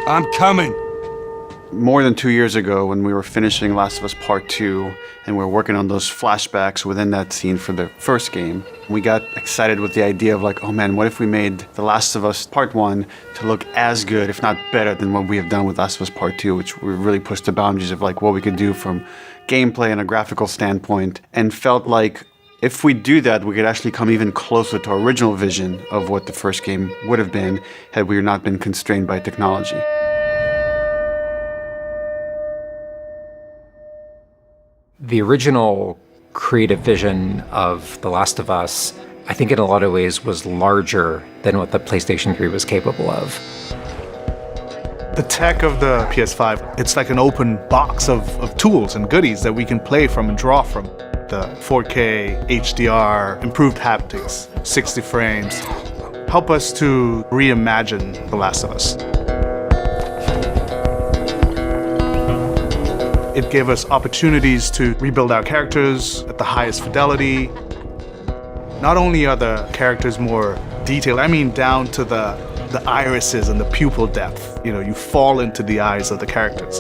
I'm coming. More than 2 years ago, when we were finishing Last of Us Part 2, and we were working on those flashbacks within that scene for the first game, we got excited with the idea of like, oh man, what if we made The Last of Us Part 1 to look as good, if not better, than what we have done with Last of Us Part 2, which we really pushed the boundaries of like what we could do from gameplay and a graphical standpoint, and felt like if we do that, we could actually come even closer to our original vision of what the first game would have been had we not been constrained by technology. The original creative vision of The Last of Us, I think in a lot of ways was larger than what the PlayStation 3 was capable of. The tech of the PS5, it's like an open box of tools and goodies that we can play from and draw from. The 4K, HDR, improved haptics, 60 frames, help us to reimagine The Last of Us. It gave us opportunities to rebuild our characters at the highest fidelity. Not only are the characters more detailed, I mean down to the irises and the pupil depth. You know, you fall into the eyes of the characters.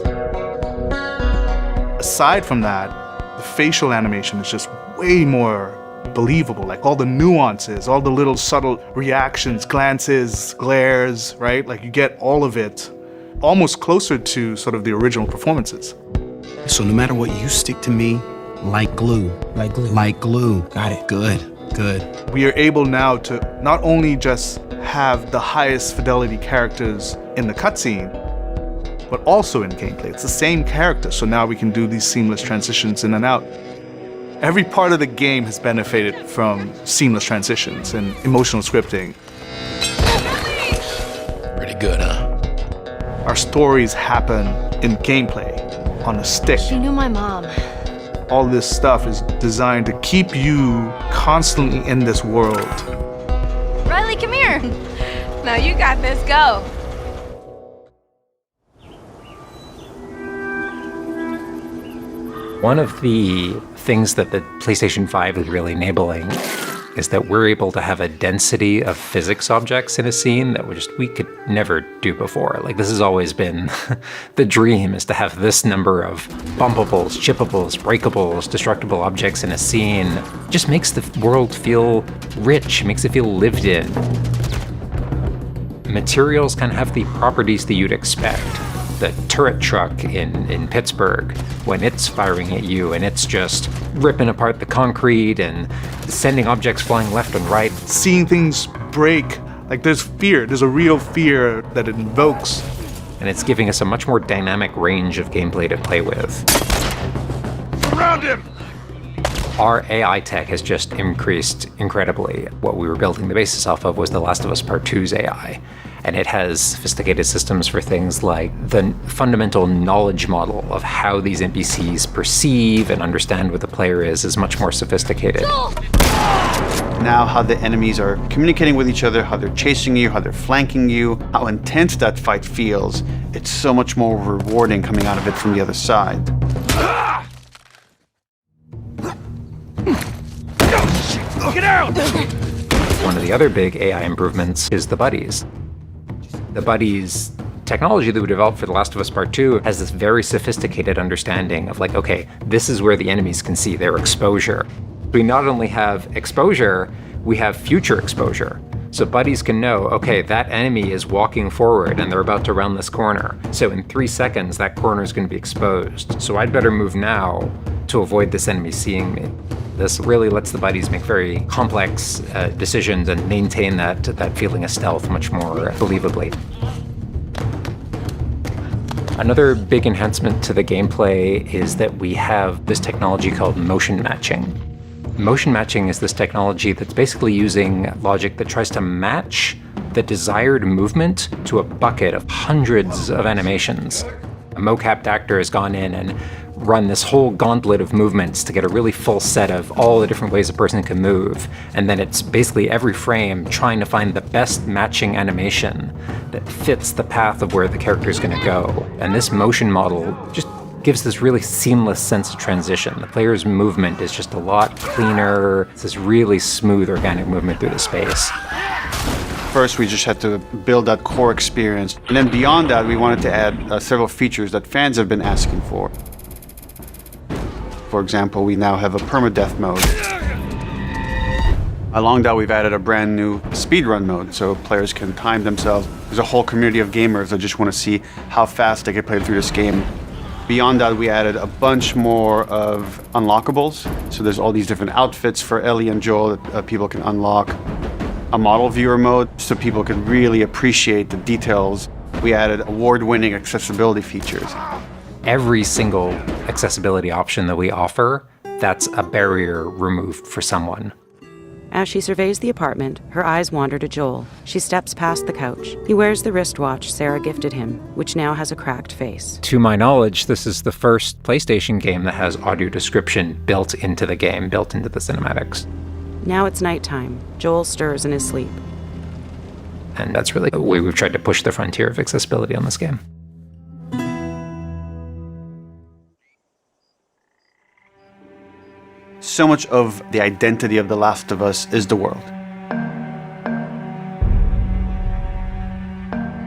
Aside from that, the facial animation is just way more believable. Like all the nuances, all the little subtle reactions, glances, glares, right? Like you get all of it almost closer to sort of the original performances. So no matter what, you stick to me like glue. Like glue. Like glue. Got it. Good. We are able now to not only just have the highest fidelity characters in the cutscene, but also in gameplay. It's the same character, so now we can do these seamless transitions in and out. Every part of the game has benefited from seamless transitions and emotional scripting. Pretty good, huh? Our stories happen in gameplay, on a stick. She knew my mom. All this stuff is designed to keep you constantly in this world. Riley, come here. Now you got this, go. One of the things that the PlayStation 5 is really enabling is that we're able to have a density of physics objects in a scene that we could never do before. Like, this has always been the dream, is to have this number of bumpables, chippables, breakables, destructible objects in a scene. It just makes the world feel rich, makes it feel lived in. Materials can have the properties that you'd expect. The turret truck in Pittsburgh, when it's firing at you and it's just ripping apart the concrete and sending objects flying left and right. Seeing things break, like there's fear, there's a real fear that it invokes. And it's giving us a much more dynamic range of gameplay to play with. Surround him! Our AI tech has just increased incredibly. What we were building the basis off of was The Last of Us Part 2's AI. And it has sophisticated systems for things like the fundamental knowledge model of how these NPCs perceive and understand what the player is much more sophisticated. Now how the enemies are communicating with each other, how they're chasing you, how they're flanking you, how intense that fight feels, it's so much more rewarding coming out of it from the other side. Get out! One of the other big AI improvements is the buddies. The buddies technology that we developed for The Last of Us Part 2 has this very sophisticated understanding of like, okay, this is where the enemies can see their exposure. We not only have exposure, we have future exposure. So buddies can know, okay, that enemy is walking forward and they're about to round this corner. So in 3 seconds, that corner is going to be exposed. So I'd better move now to avoid this enemy seeing me. This really lets the buddies make very complex decisions and maintain that feeling of stealth much more believably. Another big enhancement to the gameplay is that we have this technology called motion matching. Motion matching is this technology that's basically using logic that tries to match the desired movement to a bucket of hundreds of animations. A mocapped actor has gone in and run this whole gauntlet of movements to get a really full set of all the different ways a person can move. And then it's basically every frame trying to find the best matching animation that fits the path of where the character is going to go. And this motion model just gives this really seamless sense of transition. The player's movement is just a lot cleaner. It's this really smooth, organic movement through the space. First, we just had to build that core experience. And then beyond that, we wanted to add several features that fans have been asking for. For example, we now have a permadeath mode. Along that, we've added a brand new speedrun mode, so players can time themselves. There's a whole community of gamers that just want to see how fast they can play through this game. Beyond that, we added a bunch more of unlockables. So there's all these different outfits for Ellie and Joel that people can unlock. A model viewer mode, so people can really appreciate the details. We added award-winning accessibility features. Every single accessibility option that we offer, that's a barrier removed for someone. As she surveys the apartment, her eyes wander to Joel. She steps past the couch. He wears the wristwatch Sarah gifted him, which now has a cracked face. To my knowledge, this is the first PlayStation game that has audio description built into the game, built into the cinematics. Now it's nighttime. Joel stirs in his sleep. And that's really the way we've tried to push the frontier of accessibility on this game. So much of the identity of The Last of Us is the world.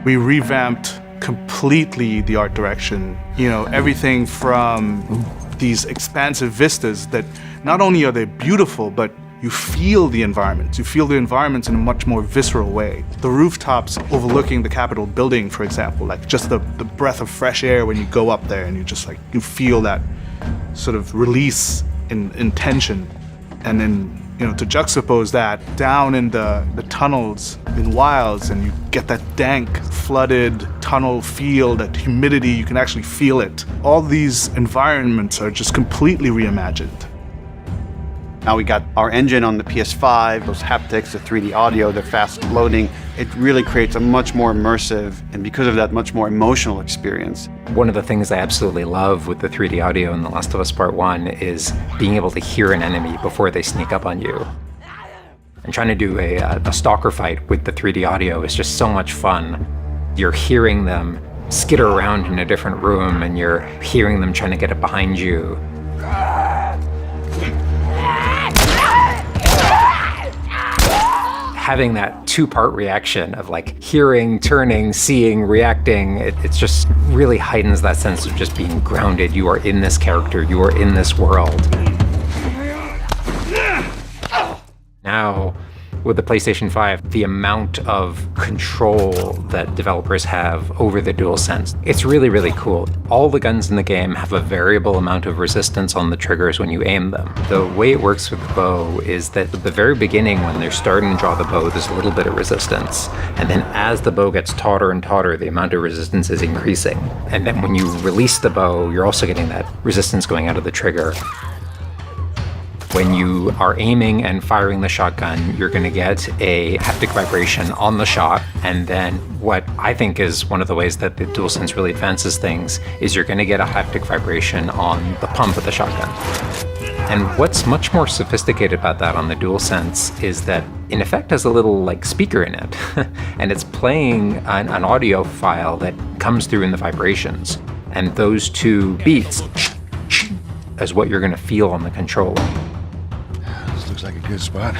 We revamped completely the art direction. You know, everything from these expansive vistas that not only are they beautiful, but you feel the environments. You feel the environments in a much more visceral way. The rooftops overlooking the Capitol building, for example, like just the breath of fresh air when you go up there and you feel that sort of release in tension. And then, to juxtapose that down in the tunnels in Wilds, and you get that dank, flooded tunnel feel, that humidity, you can actually feel it. All these environments are just completely reimagined. Now we got our engine on the PS5, those haptics, the 3D audio, the fast loading. It really creates a much more immersive, and because of that, much more emotional experience. One of the things I absolutely love with the 3D audio in The Last of Us Part 1 is being able to hear an enemy before they sneak up on you. And trying to do a stalker fight with the 3D audio is just so much fun. You're hearing them skitter around in a different room, and you're hearing them trying to get it behind you. Having that two-part reaction of like hearing, turning, seeing, reacting, it just really heightens that sense of just being grounded. You are in this character, you are in this world. Now, with the PlayStation 5, the amount of control that developers have over the DualSense, it's really, really cool. All the guns in the game have a variable amount of resistance on the triggers when you aim them. The way it works with the bow is that at the very beginning, when they're starting to draw the bow, there's a little bit of resistance. And then as the bow gets tauter and tauter, the amount of resistance is increasing. And then when you release the bow, you're also getting that resistance going out of the trigger. When you are aiming and firing the shotgun, you're going to get a haptic vibration on the shot. And then what I think is one of the ways that the DualSense really advances things is you're going to get a haptic vibration on the pump of the shotgun. And what's much more sophisticated about that on the DualSense is that in effect has a little speaker in it. And it's playing an audio file that comes through in the vibrations. And those two beats is what you're going to feel on the controller. Looks like a good spot.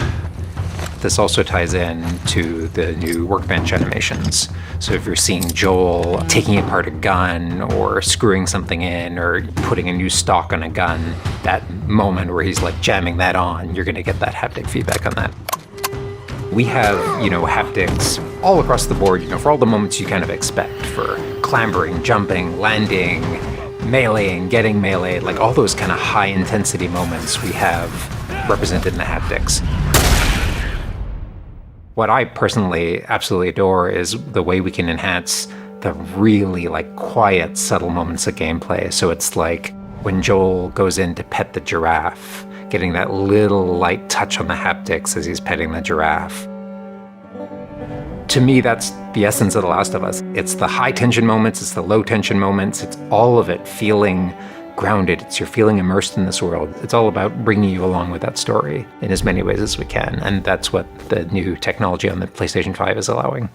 This also ties in to the new workbench animations. So if you're seeing Joel taking apart a gun or screwing something in or putting a new stock on a gun, that moment where he's jamming that on, you're going to get that haptic feedback on that. We have, haptics all across the board, for all the moments you kind of expect, for clambering, jumping, landing, meleeing, getting meleeed, all those kind of high intensity moments we have represented in the haptics. What I personally absolutely adore is the way we can enhance the really quiet, subtle moments of gameplay. So it's like when Joel goes in to pet the giraffe, getting that little light touch on the haptics as he's petting the giraffe. To me, that's the essence of The Last of Us. It's the high tension moments, it's the low tension moments, it's all of it feeling grounded. It's you're feeling immersed in this world. It's all about bringing you along with that story in as many ways as we can. And that's what the new technology on the PlayStation 5 is allowing.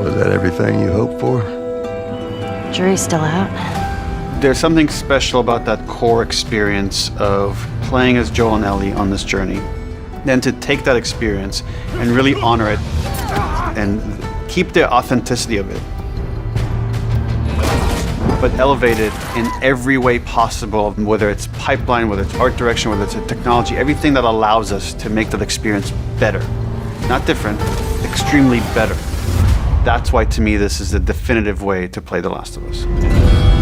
Was that everything you hoped for? Jury's still out. There's something special about that core experience of playing as Joel and Ellie on this journey, then to take that experience and really honor it and keep the authenticity of it, but elevate it in every way possible, whether it's pipeline, whether it's art direction, whether it's a technology, everything that allows us to make that experience better. Not different, extremely better. That's why, to me, this is the definitive way to play The Last of Us.